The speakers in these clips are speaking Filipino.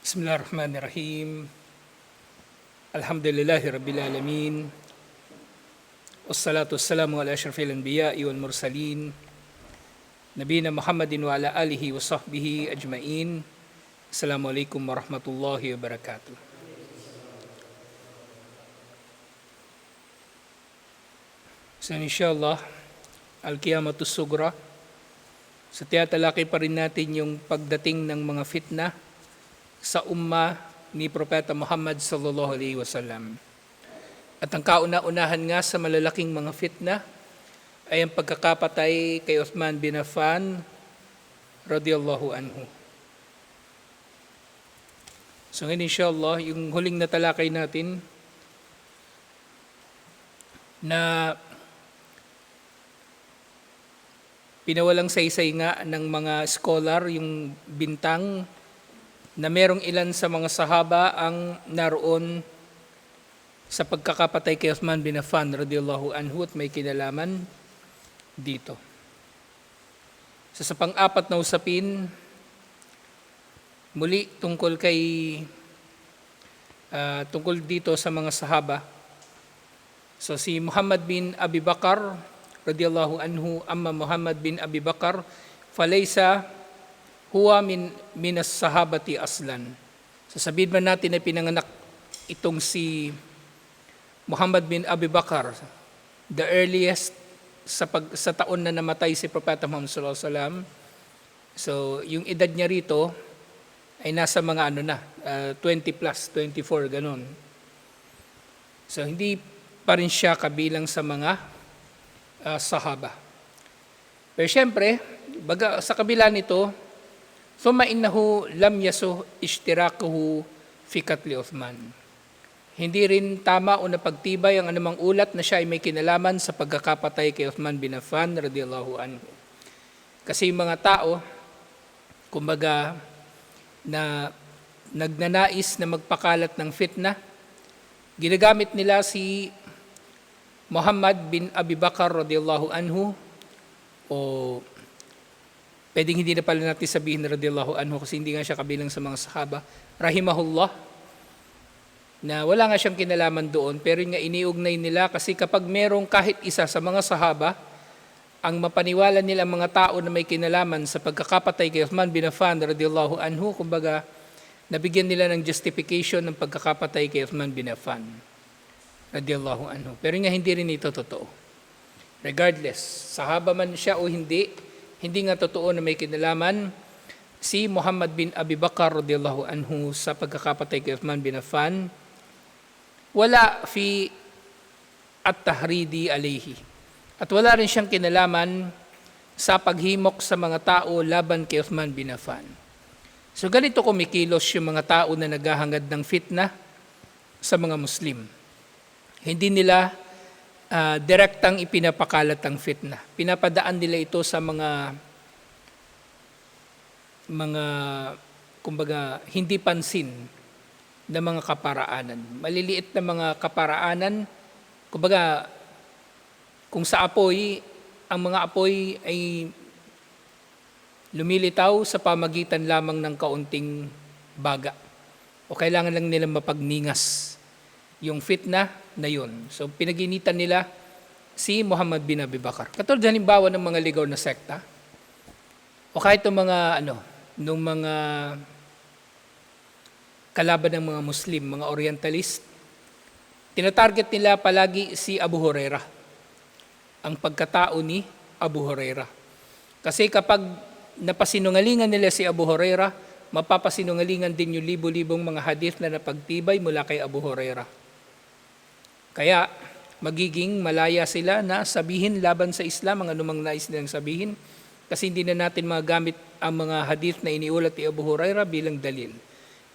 Bismillahirrahmanirrahim. Alhamdulillahi Rabbil Alamin. Wassalatu wassalamu ala asyrafil anbiya'i wal mursalin. Nabiyina Muhammadin wa ala alihi wa sahbihi ajma'in. Assalamualaikum warahmatullahi wabarakatuh. So inshallah, Al-Qiyamatus Sugra. So tiyatalaki pa rin natin yung pagdating ng mga fitna sa umma ni Propeta Muhammad sallallahu alaihi wasallam. At ang kauna-unahan nga sa malalaking mga fitna ay ang pagkakapatay kay Uthman bin Affan radiyallahu anhu. So ngayon inshallah, yung huling natalakay natin na pinawalang saysay nga ng mga scholar yung bintang na merong ilan sa mga sahaba ang naroon sa pagkakapatay kay Uthman bin Affan radiyallahu anhu at may kinalaman dito. So, sa pang-apat na usapin, muli tungkol dito sa mga sahaba. So si Muhammad bin Abi Bakar radiyallahu anhu, amma Muhammad bin Abi Bakar falaysa huwa minas sahabati aslan. Sasabihin man natin na pinanganak itong si Muhammad bin Abi Bakar, the earliest sa taon na namatay si Propeta Muhammad sallallahu alaihi wasallam. So yung edad niya rito ay nasa mga 20 plus, 24 ganun. So hindi pa rin siya kabilang sa mga sahaba. Pero syempre, sa kabila nito, thumma innahu lam yasuh ishtirakuhu fi qatli Uthman. Hindi rin tama o napagtibay ang anumang ulat na siya ay may kinalaman sa pagkakapatay kay Uthman bin Affan radiyallahu anhu. Kasi yung mga tao, kumbaga, na nagnanais na magpakalat ng fitna, ginagamit nila si Muhammad bin Abi Bakar radiyallahu anhu, o pwedeng hindi na pala natin sabihin na radiyallahu anhu kasi hindi nga siya kabilang sa mga sahaba, rahimahullah, na wala nga siyang kinalaman doon, pero nga iniugnay nila kasi kapag merong kahit isa sa mga sahaba ang mapaniwala nila mga tao na may kinalaman sa pagkakapatay kay Uthman bin Affan radiyallahu anhu, kumbaga nabigyan nila ng justification ng pagkakapatay kay Uthman bin Affan radiyallahu anhu. Pero nga hindi rin ito totoo. Regardless, sahaba man siya o hindi nga totoo na may kinalaman si Muhammad bin Abi Bakar radiyallahu anhu sa pagkakapatay kay Uthman bin Affan. Wala fi at-tahridi alayhi. At wala rin siyang kinalaman sa paghimok sa mga tao laban kay Uthman bin Affan. So ganito kumikilos yung mga tao na naghahangad ng fitna sa mga Muslim. Hindi nila direktang ipinapakalat ang fitna. Pinapadaan nila ito sa mga kumbaga hindi pansin na mga kaparaanan. Maliliit na mga kaparaanan, kumbaga kung sa apoy, ang mga apoy ay lumilitaw sa pamagitan lamang ng kaunting baga. O kailangan lang nilang mapagningas yung fitna na yun. So pinaginitan nila si Muhammad bin Abi Bakar. Katulad halimbawa ng mga ligaw na sekta, o kahit ng mga kalaban ng mga Muslim, mga Orientalist, tinatarget nila palagi si Abu Hurairah, ang pagkatao ni Abu Hurairah. Kasi kapag napasinungalingan nila si Abu Hurairah, mapapasinungalingan din yung libo-libong mga hadith na napagtibay mula kay Abu Hurairah. Kaya magiging malaya sila na sabihin laban sa Islam ang anumang nais nilang sabihin, kasi hindi na natin magagamit ang mga hadith na iniulat ni Abu Hurairah bilang dalil.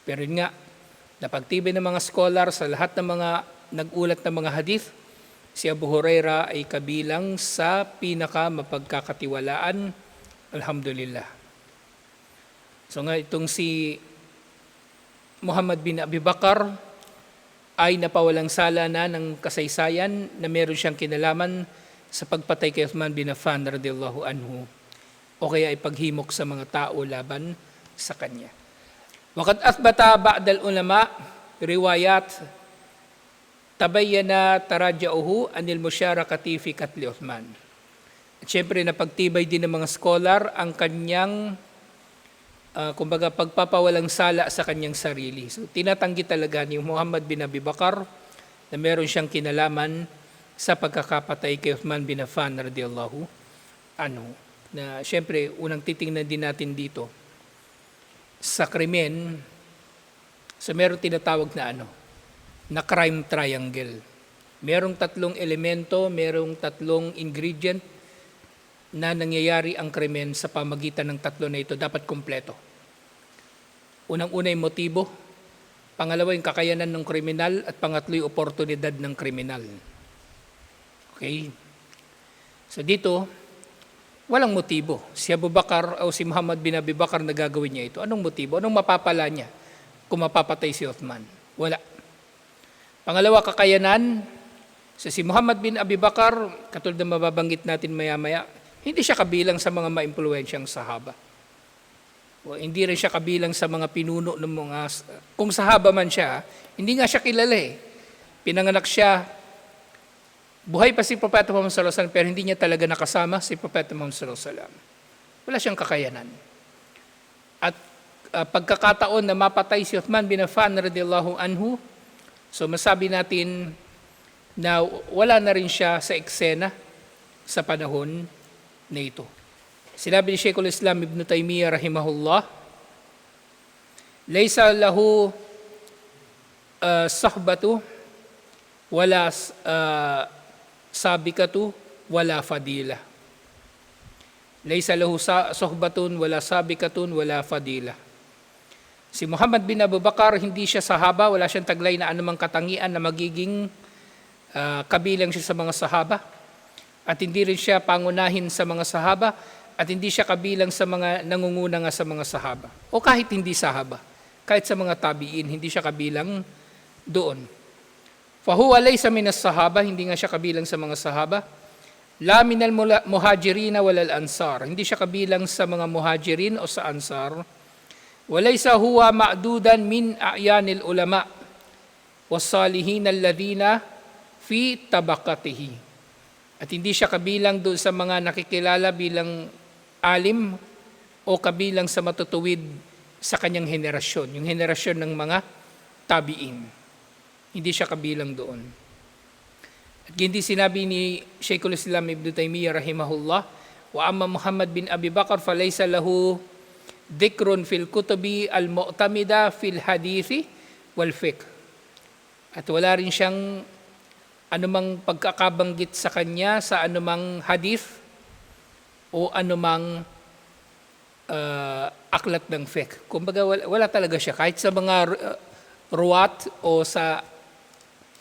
Pero yun nga, napagtibay ng mga scholar sa lahat ng mga nag-ulat ng mga hadith, si Abu Hurairah ay kabilang sa pinaka mapagkakatiwalaan. Alhamdulillah. So nga itong si Muhammad bin Abi Bakar ay napawalang sala na ng kasaysayan na meron siyang kinalaman sa pagpatay kay Uthman bin Affan radiyallahu anhu, o kaya ay paghimok sa mga tao laban sa kanya. Waqad athbata ba'd al-ulama riwayat tabayyana taraja'uhu anil musyarakati fi katli Uthman. At syempre napagtibay din ng mga scholar ang kanyang kumbaga pagpapawalang sala sa kanyang sarili. So tinatanggi talaga ni Muhammad bin Abi Bakar na meron siyang kinalaman sa pagkakapatay kay Uthman bin Affan radiyallahu anhu. Na syempre unang titingnan din natin dito sa krimen, so meron tinatawag na crime triangle. Merong tatlong elemento, merong tatlong ingredient na nangyayari ang krimen sa pamagitan ng tatlo na ito, dapat kumpleto. Unang-una yung motibo, pangalawa yung kakayanan ng kriminal, at pangatlo yung oportunidad ng kriminal. Okay? So dito, walang motibo. Si Abu Bakar o si Muhammad bin Abi Bakar na gagawin niya ito. Anong motibo? Anong mapapala niya kung mapapatay si Uthman? Wala. Pangalawa, kakayanan. So si Muhammad bin Abi Bakar, katulad na mababanggit natin maya-maya, hindi siya kabilang sa mga maimpluwensyang sahaba. O hindi rin siya kabilang sa mga pinuno ng mga, kung sahaba man siya, hindi nga siya kilala eh. Pinanganak siya, buhay pa si Propeta Muhammad sallallahu alaihi wasallam, pero hindi niya talaga nakasama si Propeta Muhammad sallallahu alaihi wasallam. Wala siyang kakayanan. At pagkakataon na mapatay si Uthman bin Affan radiyallahu anhu, so masabi natin na wala na rin siya sa eksena sa panahon na ito. Sinabi ni Sheikhul Islam Ibn Taymiyyah rahimahullah, laysa lahu sahbatu wala sabikatu wala fadila. Laysa lahu suhbatun wala sabikatun wala fadila. Si Muhammad bin Abu Bakar, hindi siya sahaba, wala siyang taglay na anumang katangian na magiging kabilang siya sa mga sahaba. At hindi rin siya pangunahin sa mga sahaba, at hindi siya kabilang sa mga nangunguna nga sa mga sahaba. O kahit hindi sahaba, kahit sa mga tabi'in, hindi siya kabilang doon. Fahuwa laysa minas sahaba, hindi nga siya kabilang sa mga sahaba. La minal muhajirina walal ansar, hindi siya kabilang sa mga muhajirin o sa ansar. Walaysa huwa ma'dudan min a'yanil ulama wassalihin alladhina fi tabaqatihi. At hindi siya kabilang doon sa mga nakikilala bilang alim o kabilang sa matutuwid sa kanyang henerasyon, yung henerasyon ng mga tabi'in. Hindi siya kabilang doon. At hindi sinabi ni Sheikhul Islam Ibn Taymiyyah rahimahullah, wa amma Muhammad bin Abi Bakar falaysa lahu dhikrun fil kutubi al-mu'tamida fil hadithi wal fiqh. At wala rin siyang anumang pagkakabanggit sa kanya sa anumang hadith o anumang aklat ng fiqh. Kumbaga wala talaga siya. Kahit sa mga ruwat o sa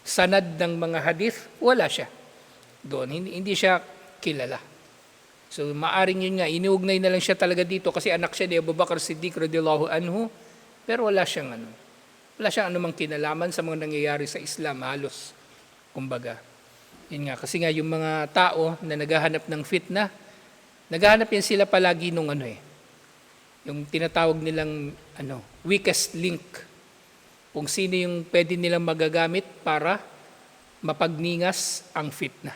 sanad ng mga hadith, wala siya doon. Hindi siya kilala. So maaring yun nga, iniugnay na lang siya talaga dito kasi anak siya ni Abu Bakar Siddiq radiyallahu anhu, pero wala siyang anumang kinalaman sa mga nangyayari sa Islam halos. Kumbaga, yun nga, kasi nga yung mga tao na naghahanap ng fitna, naghahanap yan sila palagi nung yung tinatawag nilang weakest link. Kung sino yung pwede nilang magagamit para mapagningas ang fitna.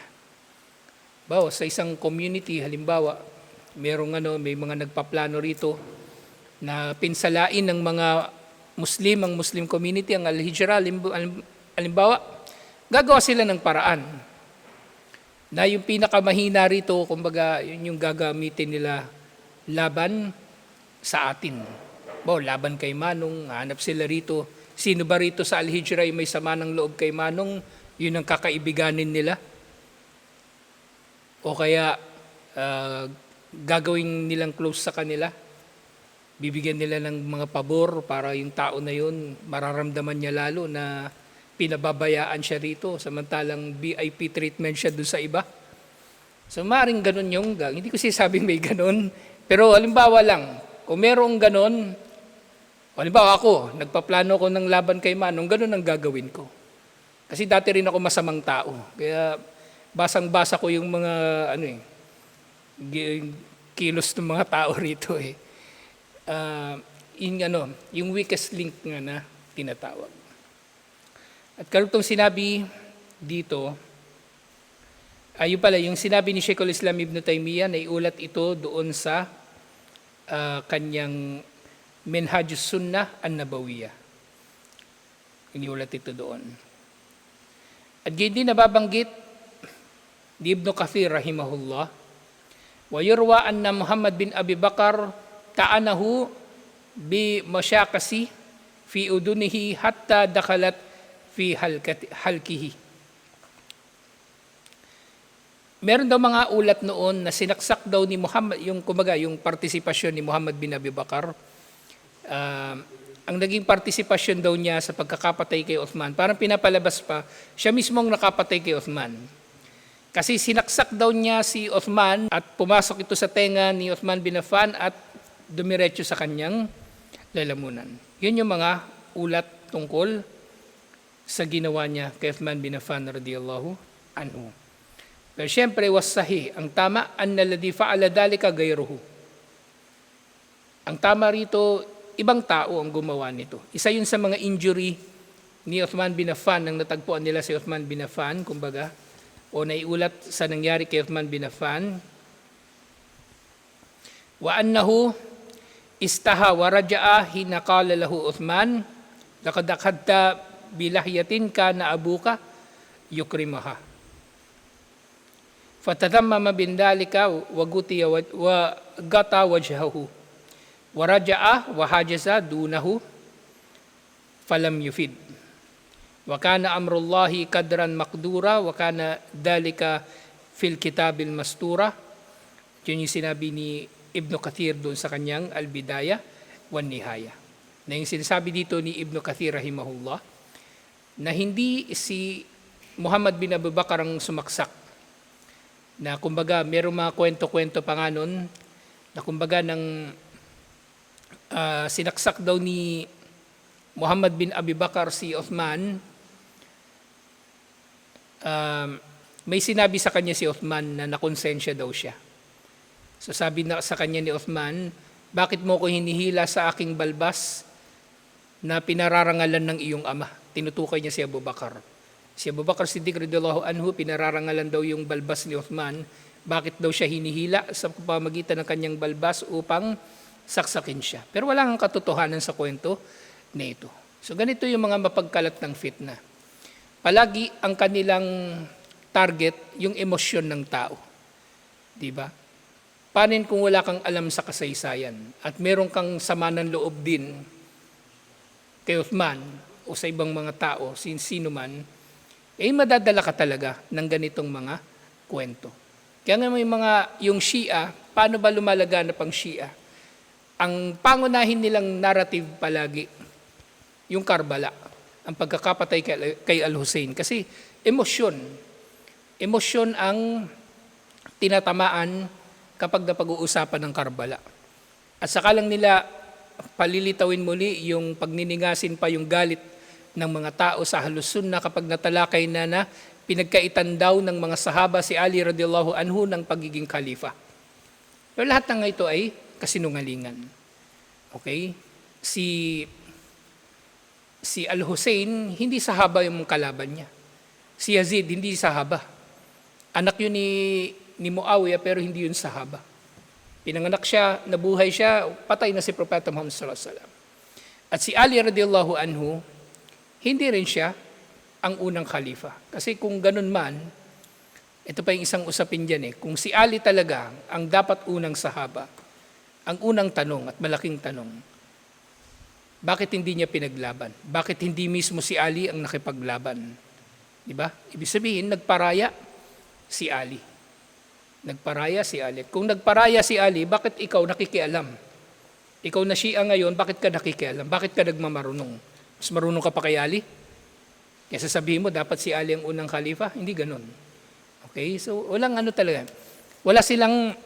Bawa sa isang community, halimbawa, may mga nagpaplano rito na pinsalain ng mga ang Muslim community, ang Al-Hijra, halimbawa, gagawa sila ng paraan na yung pinakamahina rito, kumbaga, yun yung gagamitin nila laban sa atin. Laban kay Manong, hanap sila rito. Sino ba rito sa Al-Hijra yung may sama ng loob kay Manong? Yun ang kakaibiganin nila. O kaya gagawin nilang close sa kanila. Bibigyan nila ng mga pabor para yung tao na yun, mararamdaman niya lalo na pinababayaan siya rito, samantalang VIP treatment siya doon sa iba. So maaaring ganun yung gang. Hindi ko sinasabing may ganun, pero halimbawa lang, kung merong ganun, halimbawa ako, nagpaplano ko ng laban kay Manong, ganun ang gagawin ko. Kasi dati rin ako masamang tao. Kaya basang-basa ko yung mga kilos ng mga tao rito . yung weakest link nga na tinatawag. At karugtong sinabi dito, ayun pala, yung sinabi ni Sheikhul Islam Ibn Taymiyyah, naiulat ito doon sa kanyang Minhajus Sunnah an-Nabawiyah. Iniulat ito doon. At gayon din nababanggit ni Ibn Kathir rahimahullah, wa yurwa anna Muhammad bin Abi Bakar ta'anahu bi masyakasi fi udunihi hatta dakhalat fi halkihi. Meron daw mga ulat noon na sinaksak daw ni Muhammad, yung partisipasyon ni Muhammad bin Abi Bakar. Ang naging partisipasyon daw niya sa pagkakapatay kay Uthman, parang pinapalabas pa, siya mismo ang nakapatay kay Uthman. Kasi sinaksak daw niya si Uthman at pumasok ito sa tenga ni Uthman bin Affan at dumiretso sa kanyang lalamunan. Yun yung mga ulat tungkol sa ginawa niya kay Uthman bin Affan radiyallahu anhu. Pero siyempre, wasahi, ang tama, annalladhi fa'ala dhalika gayruhu. Ang tama rito, ibang tao ang gumawa nito. Isa yun sa mga injury ni Uthman bin Affan, nang natagpuan nila si Uthman bin Affan, kumbaga, o naiulat sa nangyari kay Uthman bin Affan. Wa annahu istaha wa raja'a hina qala lahu Uthman, laqad akhadta bilahyatin kana abuka yukrimaha. Fatatammama bin dhalika wa gutiya wa gata wajhahu. Wa raja'a wa hajaza dunahu falam yufid. Wa kana amrullahi kadran maqdura wa kana dhalika fil kitabil mastura. Yun yung sinabi ni Ibn Kathir doon sa kanyang Al-Bidayah wan Nihaya. Na yung sinasabi dito ni Ibn Kathir rahimahullah, na hindi si Muhammad bin Abu Bakar ang sumaksak. Na kumbaga, mayroong mga kwento-kwento pa nga nun, na kumbaga sinaksak daw ni Muhammad bin Abi Bakar si Uthman. May sinabi sa kanya si Uthman na nakonsensya daw siya. So sabi na sa kanya ni Uthman, bakit mo ko hinihila sa aking balbas na pinararangalan ng iyong ama? Tinutukoy niya si Abu Bakar. Si Abu Bakar Siddiq radhiyallahu anhu, pinararangalan daw yung balbas ni Uthman. Bakit daw siya hinihila sa pamamagitan ng kanyang balbas upang saksakin siya? Pero wala kang katotohanan sa kwento na ito. So ganito yung mga mapagkalat ng fitna. Palagi ang kanilang target yung emosyon ng tao. Di ba? Panin kung wala kang alam sa kasaysayan at meron kang sama ng loob din kay Uthman o sa ibang mga tao, sino man, madadala ka talaga ng ganitong mga kwento. Kaya nga may yung Shia, paano ba lumalaganap ang Shia? Ang pangunahin nilang narrative palagi, yung Karbala, ang pagkakapatay kay Al-Hussein. Kasi emosyon ang tinatamaan kapag napag-uusapan ng Karbala. At saka lang nila palilitawin muli yung pagniningasin pa yung galit ng mga tao sa Ahlus Sunnah kapag natalakay na pinagkaitan daw ng mga sahaba si Ali radhiyallahu anhu ng pagiging khalifa. Pero lahat ng ito ay kasinungalingan. Okay? Si Al-Hussein, hindi sahaba yung kalaban niya. Si Yazid, hindi sahaba. Anak yun ni Muawiyah, pero hindi yun sahaba. Pinanganak siya, nabuhay siya, patay na si Propeta Muhammad sallallahu alaihi wasallam. At si Ali radhiyallahu anhu, hindi rin siya ang unang khalifa. Kasi kung ganun man, ito pa yung isang usapin dyan kung si Ali talaga ang dapat unang sahaba, ang unang tanong at malaking tanong, bakit hindi niya pinaglaban? Bakit hindi mismo si Ali ang nakipaglaban? Diba? Ibig sabihin, nagparaya si Ali. Nagparaya si Ali. Kung nagparaya si Ali, bakit ikaw nakikialam? Ikaw na Shia ngayon, bakit ka nakikialam? Bakit ka nagmamarunong? Mas marunong ka pa kay Ali? Kaya sasabihin mo, dapat si Ali ang unang khalifa? Hindi ganun. Okay? So, walang talaga. Wala silang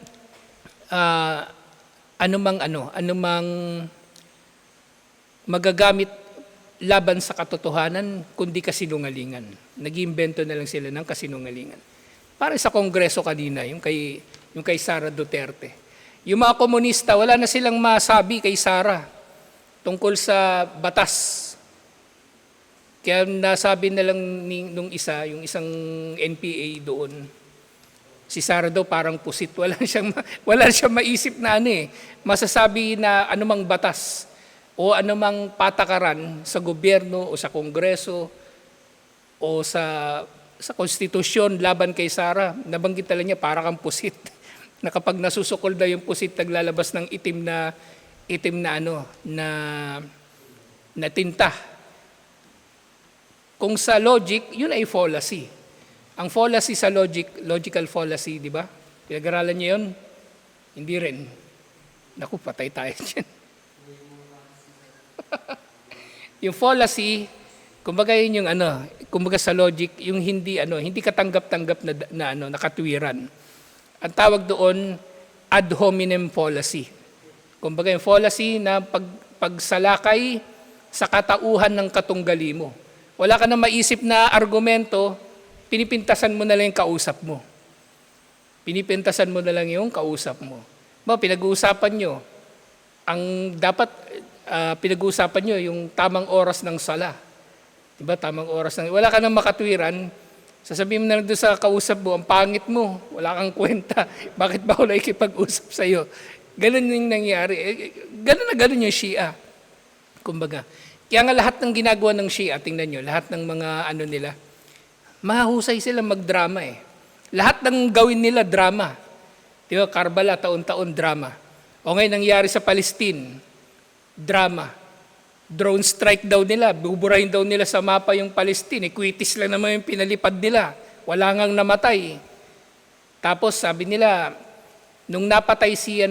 anumang magagamit laban sa katotohanan, kundi kasinungalingan. Nag-iimbento na lang sila ng kasinungalingan. Para sa Kongreso kanina, yung kay Sara Duterte. Yung mga komunista, wala na silang masabi kay Sara. tungkol sa batas. Kaya nasabi na lang nung yung isang NPA doon, si Sara daw parang pusit, wala siyang maisip na masasabi na anumang batas o anumang patakaran sa gobyerno o sa kongreso o sa konstitusyon laban kay Sara. Nabanggit talaga niya para kang pusit. Na kapag nasusukol daw yung pusit, naglalabas ng itim na tinta. Kung sa logic, yun ay fallacy. Ang fallacy sa logical fallacy, di ba? Pinag-aralan niyo yun? Hindi rin. Naku, patay tayo dyan. Yung fallacy, kumbaga yun yung kumbaga sa logic, yung hindi katanggap-tanggap na nakatwiran. Ang tawag doon, ad hominem fallacy. Kumbaga yung fallacy na pagsalakay sa katauhan ng katunggali mo. Wala ka na maisip na argumento, pinipintasan mo na lang yung kausap mo. Pinipintasan mo na lang yung kausap mo. Pinag-uusapan nyo, ang dapat pinag-uusapan nyo yung tamang oras ng sala. Diba? Tamang oras ng... Wala ka nang makatwiran, sasabihin mo na lang doon sa kausap mo, ang pangit mo, wala kang kwenta. Bakit ba wala ikipag-usap sa'yo? Ganun yung nangyari. Ganun yung Shia. Kumbaga. Kaya nga lahat ng ginagawa ng Shia, tingnan nyo, lahat ng mga nila, mahusay sila magdrama Lahat ng gawin nila, drama. Diba? Karbala, taon-taon, drama. O ngayon, nangyari sa Palestine, drama. Drone strike daw nila, buburahin daw nila sa mapa yung Palestine. Quitis lang naman yung pinalipad nila. Wala ngang namatay. Tapos sabi nila, nung napatay si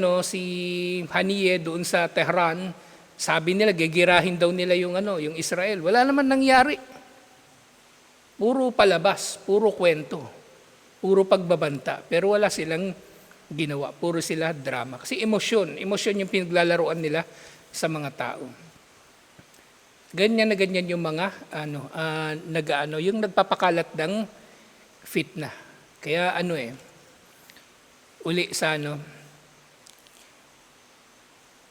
Haniyeh doon sa Tehran, sabi nila, gigirahin daw nila yung Israel. Wala naman nangyari. Puro palabas, puro kwento, puro pagbabanta. Pero wala silang ginawa, puro sila drama. Kasi emosyon yung pinaglalaroan nila sa mga tao. Ganyan na ganyan yung mga yung nagpapakalat ng fitna. Kaya uli sa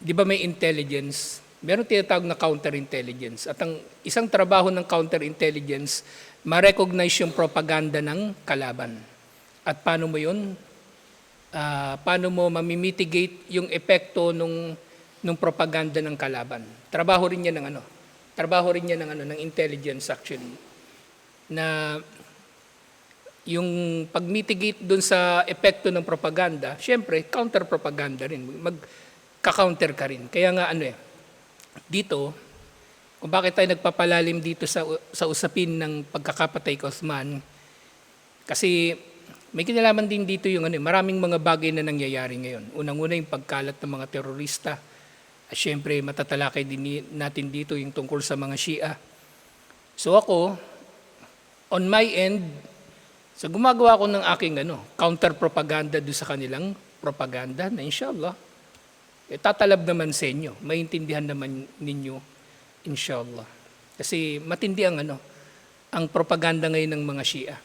di ba may intelligence? Meron tinatawag na counterintelligence. At ang isang trabaho ng counterintelligence, ma-recognize yung propaganda ng kalaban. At paano mo yun? Paano mo mamimitigate yung epekto nung propaganda ng kalaban? Trabaho rin yan ng intelligence actually. Na yung pag-mitigate dun sa epekto ng propaganda, syempre, counter-propaganda rin. Magka-counter ka rin. Kaya nga dito, kung bakit tayo nagpapalalim dito sa usapin ng pagkakapatay kay Uthman, kasi may kinalaman din dito yung maraming mga bagay na nangyayari ngayon. Unang-una yung pagkalat ng mga terorista. At syempre, matatalakay din natin dito yung tungkol sa mga Shia. So ako, on my end, gumagawa ko ng aking counter-propaganda doon sa kanilang propaganda na inshallah, tatalab naman sa inyo. Maintindihan naman ninyo, inshallah. Kasi matindi ang propaganda ngayon ng mga Shia.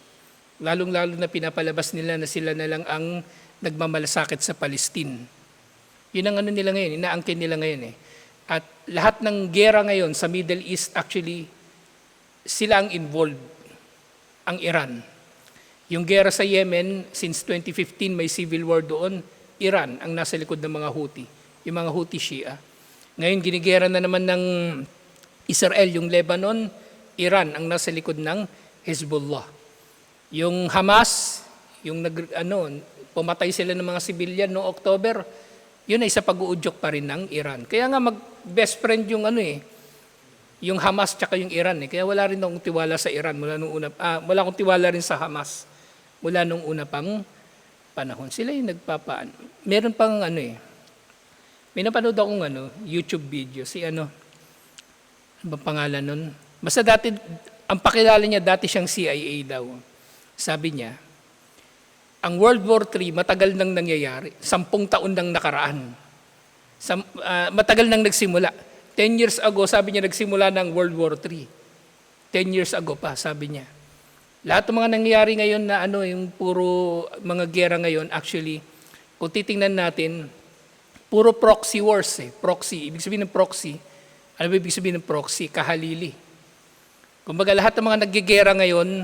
Lalong-lalo na pinapalabas nila na sila na lang ang nagmamalasakit sa Palestine. Yun ang nila ngayon, inaangkin nila ngayon At lahat ng gera ngayon sa Middle East, actually, sila ang involved, ang Iran. Yung gera sa Yemen, since 2015 may civil war doon, Iran ang nasa likod ng mga Houthi, yung mga Houthi Shia. Ngayon, ginigera na naman ng Israel, yung Lebanon, Iran ang nasa likod ng Hezbollah. Yung Hamas, yung pumatay sila ng mga civilian noong October, yun ay sa pag-uudyok pa rin ng Iran. Kaya nga mag-best friend yung yung Hamas tsaka yung Iran. Kaya wala rin akong tiwala sa Iran wala akong tiwala rin sa Hamas mula nung una pang panahon. Sila yung nagpapaan. Meron pang may napanood akong YouTube video. Si ano ba pangalan nun? Basta dati, ang pakilala niya dati siyang CIA daw. Sabi niya, ang World War III matagal nang nangyayari. 10 taon nang nakaraan. Matagal nang nagsimula. 10 years ago, sabi niya, nagsimula ng World War III. 10 years ago pa, sabi niya. Lahat ng mga nangyayari ngayon na yung puro mga gera ngayon, actually, kung titingnan natin, puro proxy wars Proxy. Ibig sabihin ng proxy, Ano ba ibig sabihin ng proxy? Kahalili. Kumbaga lahat ng mga naggigera ngayon,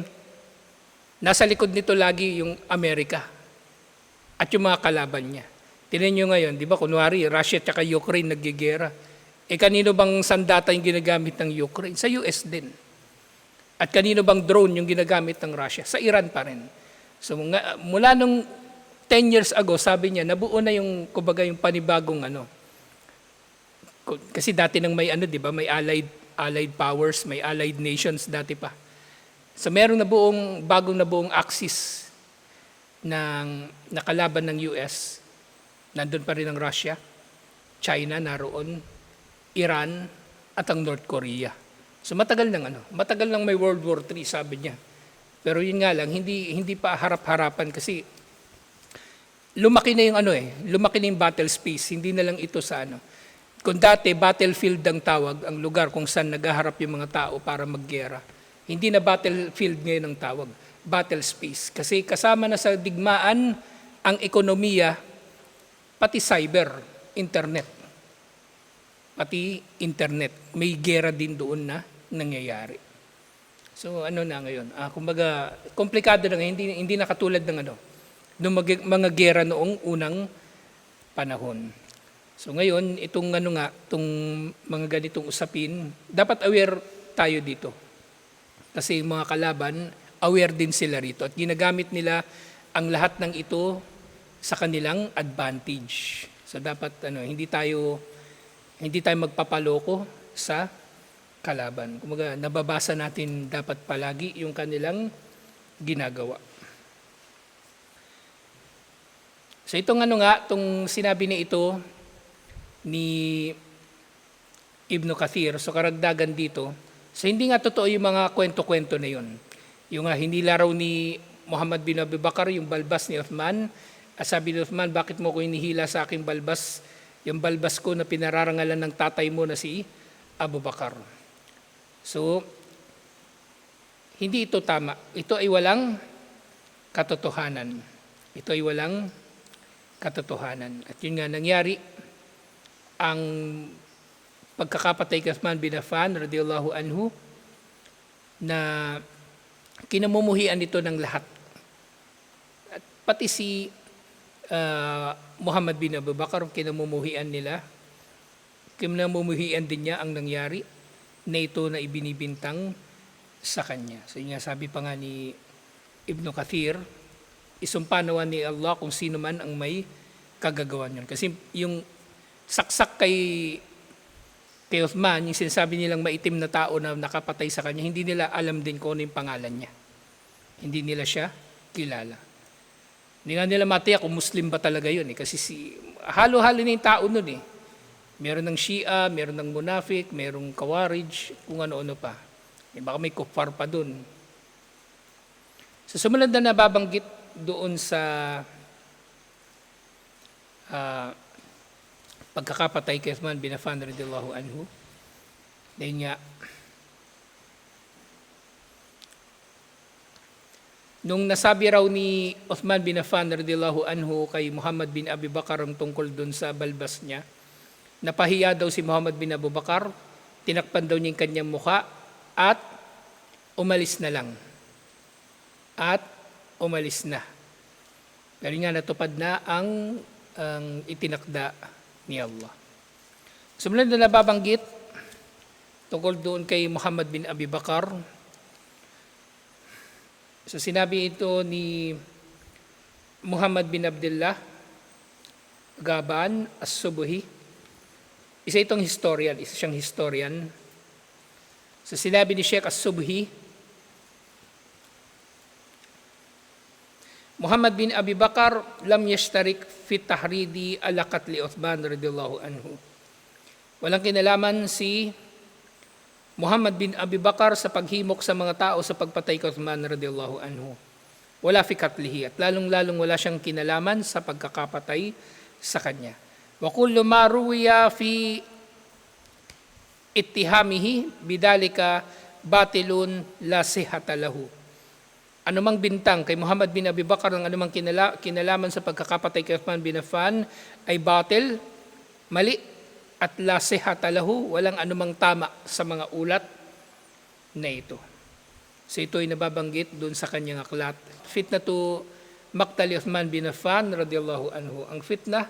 nasa likod nito lagi yung Amerika at yung mga kalaban niya. Tingnan nyo ngayon, di ba, kunwari, Russia at Ukraine naggigera. Kanino bang sandata yung ginagamit ng Ukraine? Sa US din. At kanino bang drone yung ginagamit ng Russia? Sa Iran pa rin. So mula nung 10 years ago, sabi niya, nabuo na yung, kumbaga, yung panibagong kasi dati nang may di ba, may allied powers, may allied nations dati pa. So merong bagong nabuong axis ng nakalaban ng US. Nandun pa rin ang Russia, China naroon, Iran, at ang North Korea. So matagal nang may World War III, sabi niya. Pero yun nga lang, hindi pa harap-harapan kasi lumaki na yung battle space, hindi na lang ito sa Kung dati battlefield ang tawag, ang lugar kung saan naghaharap yung mga tao para maggera. Hindi na battlefield ngayon ang tawag, battle space. Kasi kasama na sa digmaan ang ekonomiya, pati cyber, internet. Pati internet. May gera din doon na nangyayari. So na ngayon? Kumbaga, komplikado na ngayon, hindi na katulad ng nung mga gera noong unang panahon. So ngayon, itong mga ganitong usapin, dapat aware tayo dito. Kasi yung mga kalaban, aware din sila rito. At ginagamit nila ang lahat ng ito sa kanilang advantage. So dapat hindi tayo magpapaloko sa kalaban. Kumbaga, nababasa natin dapat palagi yung kanilang ginagawa. So itong itong sinabi ni ito ni Ibn Kathir, so karagdagan dito, so hindi nga totoo yung mga kwento-kwento na yun. Yung hindi laraw ni Muhammad bin Abi Bakar yung balbas ni Uthman. Sabi ni Uthman, bakit mo ko inihila sa aking balbas? Yung balbas ko na pinararangalan ng tatay mo na si Abu Bakar. So, hindi ito tama. Ito ay walang katotohanan. Ito ay walang katotohanan. At yun nga nangyari, ang pagkakapatay kay Uthman bin Affan radhiyallahu anhu na kinamumuhian nito ng lahat. At pati si Muhammad bin Abu Bakar, kinamumuhian din niya ang nangyari na ito na ibinibintang sa kanya. So yun nga, sabi pa nga ni Ibn Kathir, isumpa nawa ni Allah kung sino man ang may kagagawan yun. Kasi yung saksak kay Uthman, yung sinasabi nilang maitim na tao na nakapatay sa kanya, hindi nila alam din kung ano yung pangalan niya. Hindi nila siya kilala. Hindi nga nila matiyak kung Muslim ba talaga yun. Kasi halo-halo na yung tao nun. Meron ng Shia, meron ng Munafik, merong Kawarij, kung ano-ano pa. Baka may kuffar pa dun. So sumunod na nababanggit doon sa pagkakapatay kay Uthman bin Affan radhiyallahu anhu. Dahil nga, nung nasabi raw ni Uthman bin Affan radhiyallahu anhu kay Muhammad bin Abi Bakar ang tungkol doon sa balbas niya, napahiya daw si Muhammad bin Abu Bakar, tinakpan daw niya yung kanyang mukha at umalis na lang. At umalis na. Dahil nga natupad na ang itinakda ni Allah. Sumunod na nababanggit tungkol doon kay Muhammad bin Abi Bakar. So sinabi ito ni Muhammad bin Abdullah Gaban As-Subuhi. Isa siyang historian. So sinabi ni Sheikh As-Subhi, Muhammad bin Abi Bakar lam yashtarik fi tahridi ala qatli Uthman radhiyallahu anhu. Walang kinalaman si Muhammad bin Abi Bakar sa paghimok sa mga tao sa pagpatay kay Uthman radhiyallahu anhu. Wala fi qatlihi, at lalong-lalong wala siyang kinalaman sa pagkakapatay sa kanya. Wa kullu ma ruwiya fi ittihamihi bidalika batilun la sihhata lahu. Anumang bintang kay Muhammad bin Abi Bakar ng anumang kinalaman sa pagkakapatay kay Uthman bin Affan ay batil, mali, at la sihhata lahu, walang anumang tama sa mga ulat na ito. So ito ay nababanggit doon sa kanyang aklat. Fitnatu Maqtali Uthman bin Affan radiyallahu anhu. Ang fitna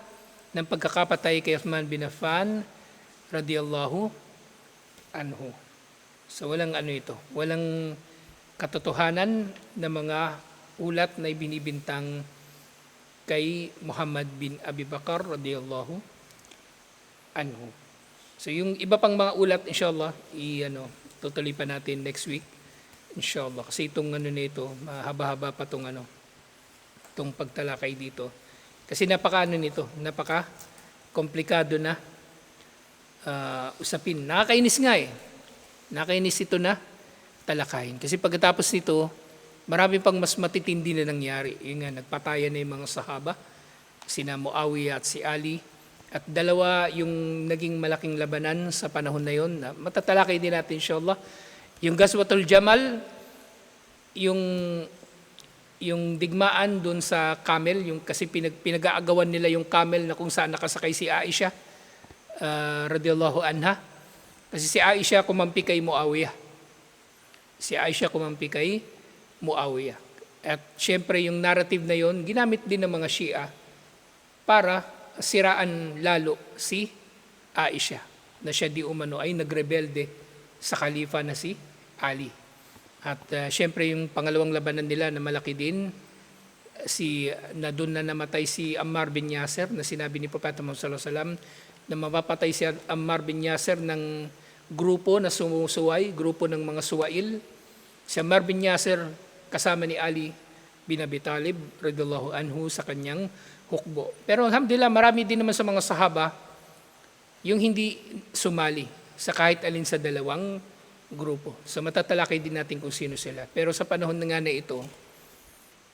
ng pagkakapatay kay Uthman bin Affan radiyallahu anhu. So walang ito, walang katotohanan na mga ulat na ibinibintang kay Muhammad bin Abi Bakar radiyallahu anhu. So yung iba pang mga ulat inshallah tutuloy pa natin next week inshallah, kasi itong nito mahaba-haba pa itong pagtalakay dito, kasi napaka komplikado na usapin. Nakakainis nga nakakainis ito na talakayin, kasi pagkatapos nito marami pang mas matitindi na nangyari. Yung nga, nagpatayan na yung mga sahaba, sina Muawiyah at si Ali, at dalawa yung naging malaking labanan sa panahon na yon na matatalakay din natin inshallah. Yung Ghazwatul Jamal, yung digmaan doon sa camel, yung kasi pinag-aagawan nila yung camel na kung saan nakasakay si Aisha radiyallahu anha. Kasi si Aisha kumampi kay Muawiyah. At syempre yung narrative na yon ginamit din ng mga Shia para siraan lalo si Aisha, na siya di umano ay nagrebelde sa khalifa na si Ali. At syempre yung pangalawang labanan nila na malaki din, na doon na namatay si Ammar bin Yasir, na sinabi ni Propeta Muhammad sallallahu alaihi wasallam na mapapatay si Ammar bin Yasir ng grupo na sumusuway, grupo ng mga suwail. Si Ammar bin Yasir kasama ni Ali bin Abi Talib radhiyallahu anhu sa kanyang hukbo. Pero alhamdulillah, marami din naman sa mga sahaba yung hindi sumali sa kahit alin sa dalawang grupo. So matatalakay din natin kung sino sila. Pero sa panahon na nga na ito,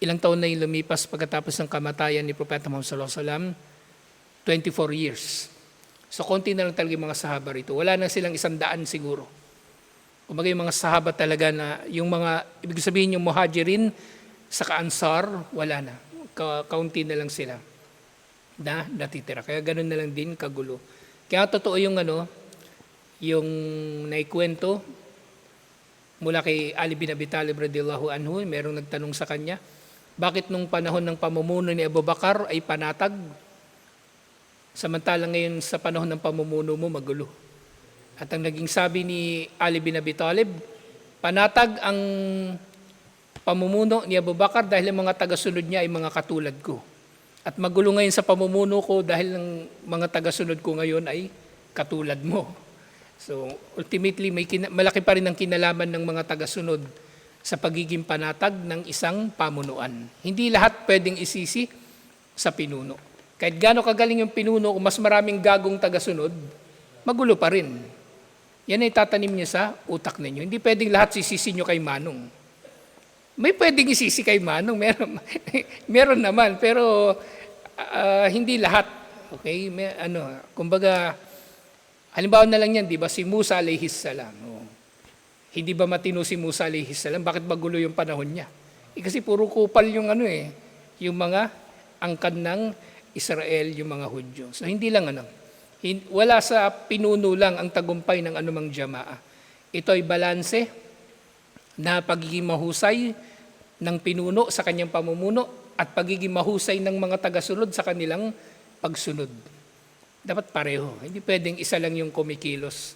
ilang taon na yung lumipas pagkatapos ng kamatayan ni Propeta Muhammad sallallahu alaihi wasallam? 24 years. So konti na lang talaga yung mga sahaba rito. Wala na silang 100 siguro. Kumbaga yung mga sahaba talaga na, yung mga, ibig sabihin yung muhajirin sa Ansar, wala na. Kaunti na lang sila na natitira. Kaya ganun na lang din kagulo. Kaya totoo yung yung naikwento mula kay Ali bin Abi Talib radhiyallahu anhu, merong nagtanong sa kanya, bakit nung panahon ng pamumuno ni Abu Bakar ay panatag, samantalang ngayon sa panahon ng pamumuno mo magulo? At ang naging sabi ni Ali bin Abi Talib, panatag ang pamumuno ni Abu Bakar dahil ang mga tagasunod niya ay mga katulad ko. At magulo ngayon sa pamumuno ko dahil ang mga tagasunod ko ngayon ay katulad mo. So ultimately, malaki pa rin ang kinalaman ng mga tagasunod sa pagiging panatag ng isang pamunuan. Hindi lahat pwedeng isisi sa pinuno. Kahit gaano kagaling yung pinuno, kung mas maraming gagong tagasunod, magulo pa rin. Yan ay tatanim niya sa utak ninyo. Hindi pwedeng lahat sisisi nyo kay Manong. May pwedeng isisi kay Manong, meron naman, pero hindi lahat. Okay? Kumbaga, halimbawa na lang yan, di ba, si Musa alayhis salam. Hindi ba matino si Musa alayhis salam? Bakit magulo yung panahon niya? Kasi puro kupal yung yung mga angkan ng Israel, yung mga Hudyo. So hindi lang wala sa pinuno lang ang tagumpay ng anumang jamaa. Ito ay balanse na pagiging mahusay ng pinuno sa kanyang pamumuno at pagiging mahusay ng mga tagasunod sa kanilang pagsunod. Dapat pareho. Hindi pwedeng isa lang yung kumikilos.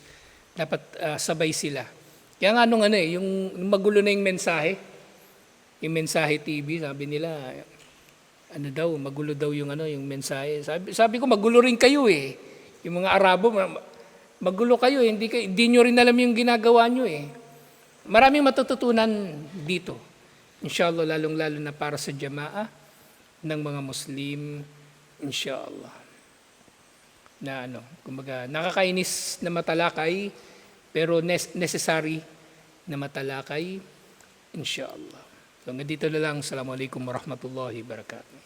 Dapat sabay sila. Kaya nga yung magulo na yung mensahe TV, sabi nila, magulo daw yung mensahe. Sabi ko, magulo rin kayo Yung mga Arabo, magulo kayo, hindi nyo rin alam yung ginagawa nyo Maraming matututunan dito. Inshallah, lalong-lalo na para sa jamaa ng mga Muslim, inshallah. Na kumbaga, nakakainis na matalakay, pero necessary na matalakay, inshallah. So, hanggang dito na lang. Assalamualaikum warahmatullahi wabarakatuh.